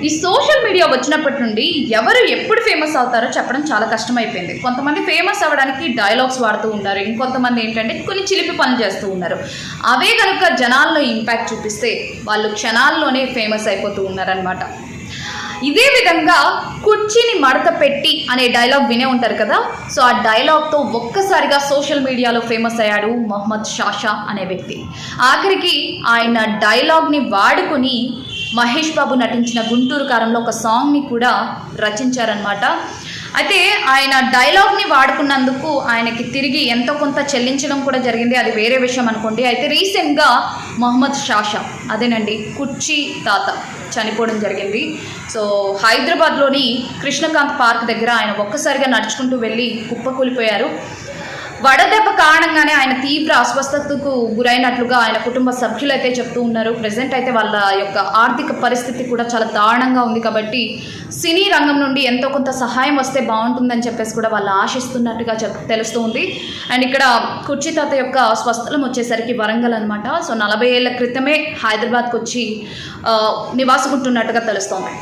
ఈ social media వచ్చినప్పటి నుండి ఎవరు ఎప్పుడు ఫేమస్ అవుతారో చెప్పడం చాలా కష్టమైపోయింది. కొంతమంది ఫేమస్ అవ్వడానికి డైలాగ్స్ వాడుతూ ఉన్నారు, ఇంకొంతమంది ఏంటంటే కొన్ని చిలిపి పనులు చేస్తూ ఉన్నారు. అవే కనుక జనాల్లో ఇంపాక్ట్ చూపిస్తే వాళ్ళు క్షణాల్లోనే ఫేమస్ అయిపోతూ ఉన్నారనమాట. ఇదే విధంగా కుర్చీని మడత పెట్టి అనే డైలాగ్ వినే ఉంటారు కదా. సో ఆ డైలాగ్తో ఒక్కసారిగా సోషల్ మీడియాలో ఫేమస్ అయ్యాడు మొహమ్మద్ షాషా అనే వ్యక్తి. ఆఖరికి ఆయన డైలాగ్ని వాడుకొని మహేష్ బాబు నటించిన గుంటూరు కారంలో ఒక సాంగ్ని కూడా రచించారనమాట. అయితే ఆయన డైలాగ్ని వాడుకున్నందుకు ఆయనకి తిరిగి ఎంతో కొంత చెల్లించడం కూడా జరిగింది, అది వేరే విషయం అనుకోండి. అయితే రీసెంట్గా మొహమ్మద్ షాషా, అదేనండి కుర్చీ తాత, చనిపోవడం జరిగింది. సో హైదరాబాద్లోని కృష్ణకాంత్ పార్క్ దగ్గర ఆయన ఒక్కసారిగా నడుచుకుంటూ వెళ్ళి కుప్పకూలిపోయారు. వడదెబ్బ కారణంగానే ఆయన తీవ్ర అస్వస్థతకు గురైనట్లుగా ఆయన కుటుంబ సభ్యులు అయితే చెప్తూ ఉన్నారు. ప్రజెంట్ అయితే వాళ్ళ యొక్క ఆర్థిక పరిస్థితి కూడా చాలా దారుణంగా ఉంది. కాబట్టి సినీ రంగం నుండి ఎంతో కొంత సహాయం వస్తే బాగుంటుందని చెప్పేసి కూడా వాళ్ళు ఆశిస్తున్నట్టుగా తెలుస్తూ ఉంది. అండ్ ఇక్కడ కుర్చీ తాత యొక్క స్వస్థలం వచ్చేసరికి వరంగల్ అనమాట. సో 40 ఏళ్ల క్రితమే హైదరాబాద్కి వచ్చి నివాసముంటున్నట్టుగా తెలుస్తోంది.